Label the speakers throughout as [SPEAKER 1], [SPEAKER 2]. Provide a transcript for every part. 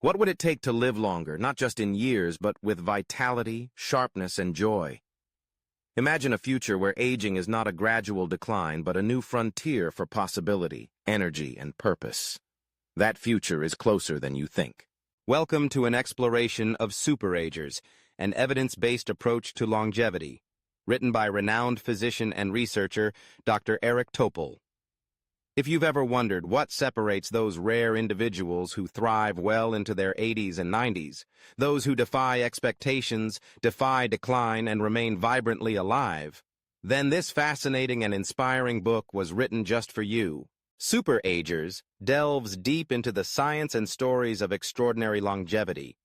[SPEAKER 1] What would it take to live longer, not just in years, but with vitality, sharpness, and joy? Imagine a future where aging is not a gradual decline, but a new frontier for possibility, energy, and purpose. That future is closer than you think. Welcome to an exploration of Super Agers, an evidence-based approach to longevity, written by renowned physician and researcher Dr. Eric Topol. If you've ever wondered what separates those rare individuals who thrive well into their 80s and 90s, those who defy expectations, defy decline, and remain vibrantly alive, then this fascinating and inspiring book was written just for you. Super Agers delves deep into the science and stories of extraordinary longevity.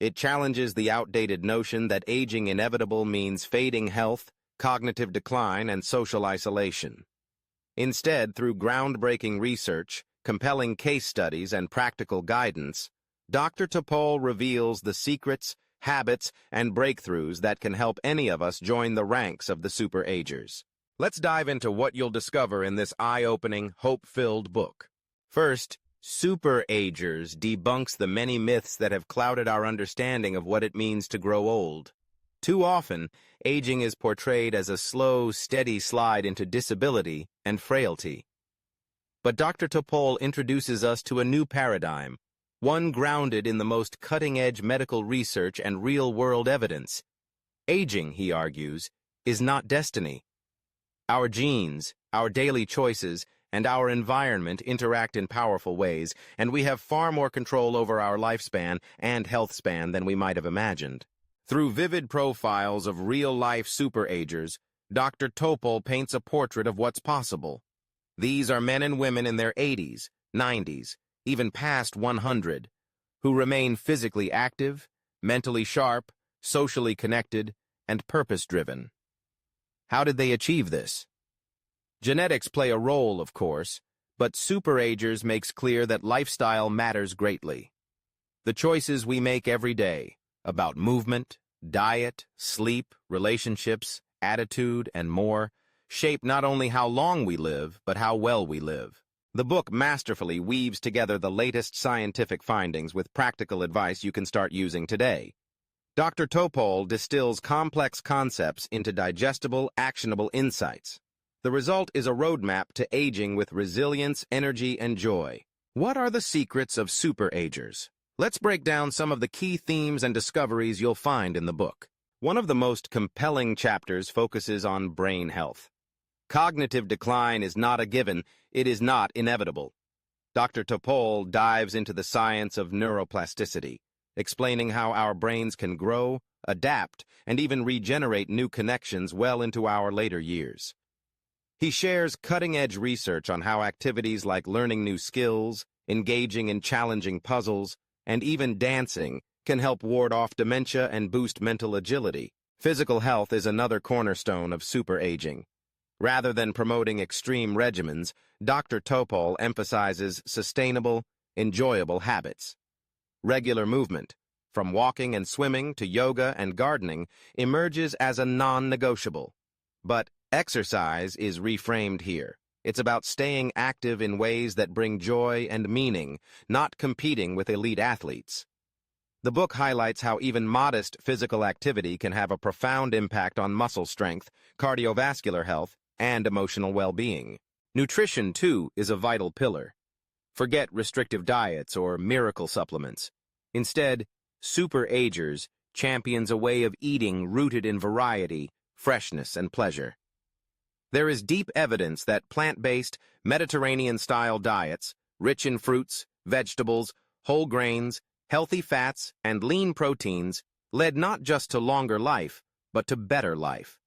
[SPEAKER 1] It challenges the outdated notion that aging inevitable means fading health, cognitive decline, and social isolation. Instead, through groundbreaking research, compelling case studies, and practical guidance, Dr. Topol reveals the secrets, habits, and breakthroughs that can help any of us join the ranks of the Super Agers. Let's dive into what you'll discover in this eye-opening, hope-filled book. First, Super Agers debunks the many myths that have clouded our understanding of what it means to grow old. Too often, aging is portrayed as a slow, steady slide into disability and frailty. But Dr. Topol introduces us to a new paradigm, one grounded in the most cutting-edge medical research and real-world evidence. Aging, he argues, is not destiny. Our genes, our daily choices, and our environment interact in powerful ways, and we have far more control over our lifespan and health span than we might have imagined. Through vivid profiles of real-life Super Agers, Dr. Topol paints a portrait of what's possible. These are men and women in their 80s, 90s, even past 100, who remain physically active, mentally sharp, socially connected, and purpose-driven. How did they achieve this? Genetics play a role, of course, but Super Agers makes clear that lifestyle matters greatly. The choices we make every day, about movement, diet, sleep, relationships, attitude, and more, shape not only how long we live, but how well we live. The book masterfully weaves together the latest scientific findings with practical advice you can start using today. Dr. Topol distills complex concepts into digestible, actionable insights. The result is a roadmap to aging with resilience, energy, and joy. What are the secrets of Super Agers? Let's break down some of the key themes and discoveries you'll find in the book. One of the most compelling chapters focuses on brain health. Cognitive decline is not a given, it is not inevitable. Dr. Topol dives into the science of neuroplasticity, explaining how our brains can grow, adapt, and even regenerate new connections well into our later years. He shares cutting-edge research on how activities like learning new skills, engaging in challenging puzzles, and even dancing can help ward off dementia and boost mental agility. Physical health is another cornerstone of super aging. Rather than promoting extreme regimens, Dr. Topol emphasizes sustainable, enjoyable habits. Regular movement, from walking and swimming to yoga and gardening, emerges as a non-negotiable. But exercise is reframed here. It's about staying active in ways that bring joy and meaning, not competing with elite athletes. The book highlights how even modest physical activity can have a profound impact on muscle strength, cardiovascular health, and emotional well-being. Nutrition, too, is a vital pillar. Forget restrictive diets or miracle supplements. Instead, Super Agers champions a way of eating rooted in variety, freshness, and pleasure. There is deep evidence that plant-based, Mediterranean-style diets, rich in fruits, vegetables, whole grains, healthy fats, and lean proteins, led not just to longer life, but to better life.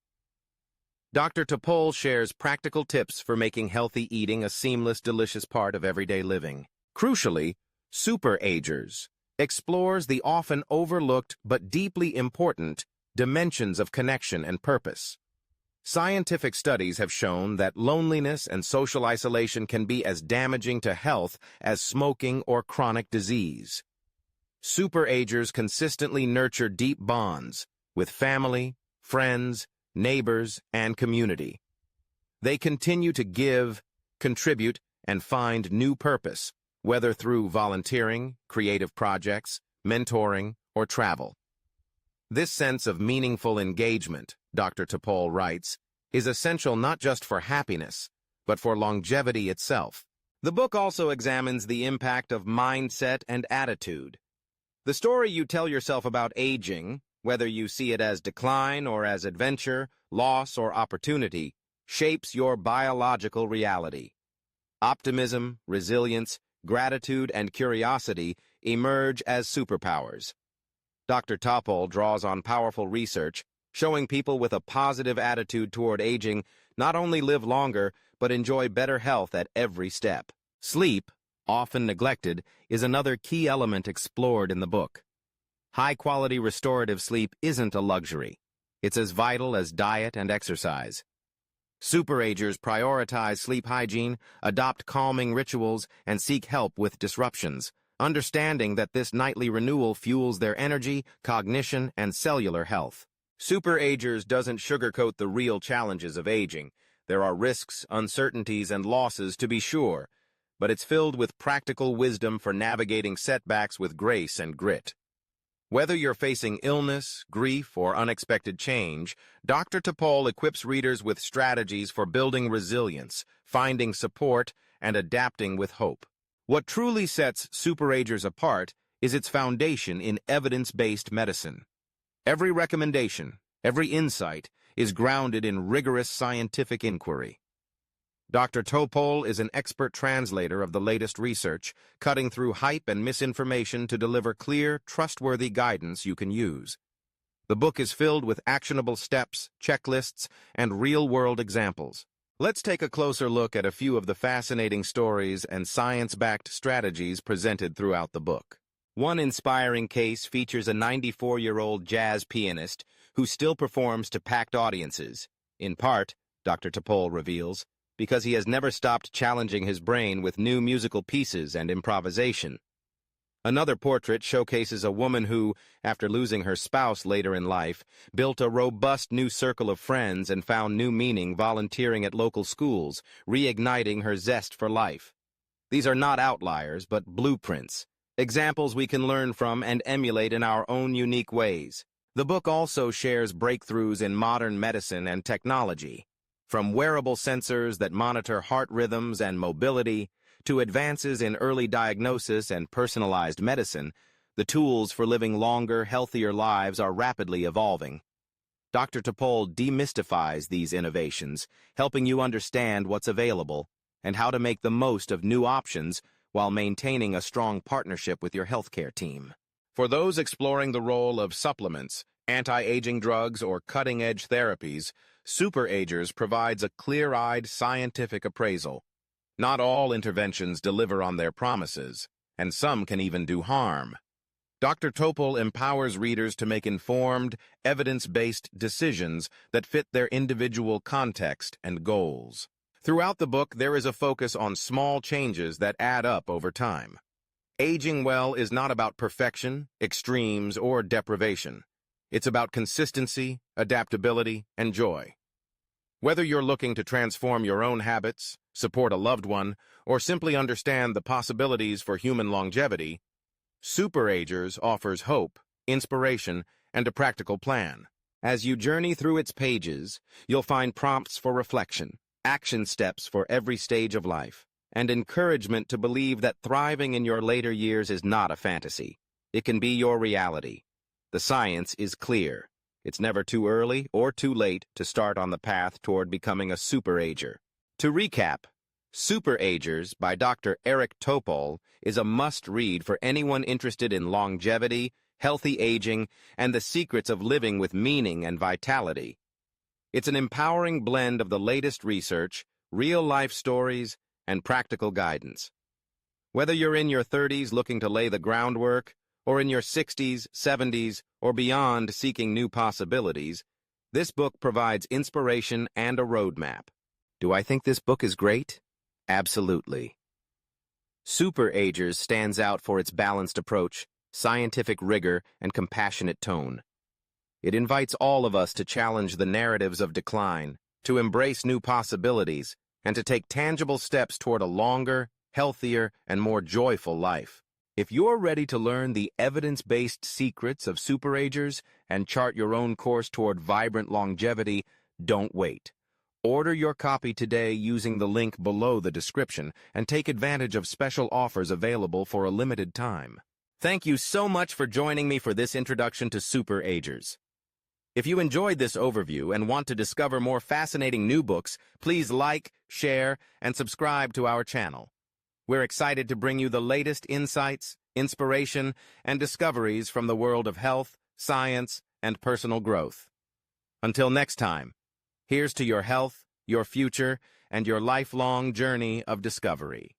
[SPEAKER 1] Dr. Topol shares practical tips for making healthy eating a seamless, delicious part of everyday living. Crucially, Super Agers explores the often overlooked but deeply important dimensions of connection and purpose. Scientific studies have shown that loneliness and social isolation can be as damaging to health as smoking or chronic disease. Super Agers consistently nurture deep bonds with family, friends, neighbors, and community. They continue to give, contribute, and find new purpose, whether through volunteering, creative projects, mentoring, or travel. This sense of meaningful engagement, Dr. Topol writes, is essential not just for happiness, but for longevity itself. The book also examines the impact of mindset and attitude. The story you tell yourself about aging, whether you see it as decline or as adventure, loss or opportunity, shapes your biological reality. Optimism, resilience, gratitude, and curiosity emerge as superpowers. Dr. Topol draws on powerful research, showing people with a positive attitude toward aging not only live longer, but enjoy better health at every step. Sleep, often neglected, is another key element explored in the book. High-quality restorative sleep isn't a luxury. It's as vital as diet and exercise. Super Agers prioritize sleep hygiene, adopt calming rituals, and seek help with disruptions, understanding that this nightly renewal fuels their energy, cognition, and cellular health. Super Agers doesn't sugarcoat the real challenges of aging. There are risks, uncertainties, and losses, to be sure, but it's filled with practical wisdom for navigating setbacks with grace and grit. Whether you're facing illness, grief, or unexpected change, Dr. Topol equips readers with strategies for building resilience, finding support, and adapting with hope. What truly sets Super Agers apart is its foundation in evidence-based medicine. Every recommendation, every insight, is grounded in rigorous scientific inquiry. Dr. Topol is an expert translator of the latest research, cutting through hype and misinformation to deliver clear, trustworthy guidance you can use. The book is filled with actionable steps, checklists, and real-world examples. Let's take a closer look at a few of the fascinating stories and science-backed strategies presented throughout the book. One inspiring case features a 94-year-old jazz pianist who still performs to packed audiences, in part, Dr. Topol reveals, because he has never stopped challenging his brain with new musical pieces and improvisation. Another portrait showcases a woman who, after losing her spouse later in life, built a robust new circle of friends and found new meaning volunteering at local schools, reigniting her zest for life. These are not outliers, but blueprints, examples we can learn from and emulate in our own unique ways. The book also shares breakthroughs in modern medicine and technology. From wearable sensors that monitor heart rhythms and mobility, to advances in early diagnosis and personalized medicine, the tools for living longer, healthier lives are rapidly evolving. Dr. Topol demystifies these innovations, helping you understand what's available and how to make the most of new options while maintaining a strong partnership with your healthcare team. For those exploring the role of supplements, anti-aging drugs, or cutting-edge therapies, Super Agers provides a clear-eyed scientific appraisal. Not all interventions deliver on their promises, and some can even do harm. Dr. Topol empowers readers to make informed, evidence-based decisions that fit their individual context and goals. Throughout the book, there is a focus on small changes that add up over time. Aging well is not about perfection, extremes, or deprivation. It's about consistency, adaptability, and joy. Whether you're looking to transform your own habits, support a loved one, or simply understand the possibilities for human longevity, Super Agers offers hope, inspiration, and a practical plan. As you journey through its pages, you'll find prompts for reflection, action steps for every stage of life, and encouragement to believe that thriving in your later years is not a fantasy. It can be your reality. The science is clear. It's never too early or too late to start on the path toward becoming a Super Ager. To recap, Super Agers by Dr. Eric Topol is a must-read for anyone interested in longevity, healthy aging, and the secrets of living with meaning and vitality. It's an empowering blend of the latest research, real-life stories, and practical guidance. Whether you're in your 30s looking to lay the groundwork, or in your 60s, 70s, or beyond seeking new possibilities, this book provides inspiration and a roadmap. Do I think this book is great? Absolutely. Super Agers stands out for its balanced approach, scientific rigor, and compassionate tone. It invites all of us to challenge the narratives of decline, to embrace new possibilities, and to take tangible steps toward a longer, healthier, and more joyful life. If you're ready to learn the evidence-based secrets of Super Agers and chart your own course toward vibrant longevity, don't wait. Order your copy today using the link below the description and take advantage of special offers available for a limited time. Thank you so much for joining me for this introduction to Super Agers. If you enjoyed this overview and want to discover more fascinating new books, please like, share, and subscribe to our channel. We're excited to bring you the latest insights, inspiration, and discoveries from the world of health, science, and personal growth. Until next time, here's to your health, your future, and your lifelong journey of discovery.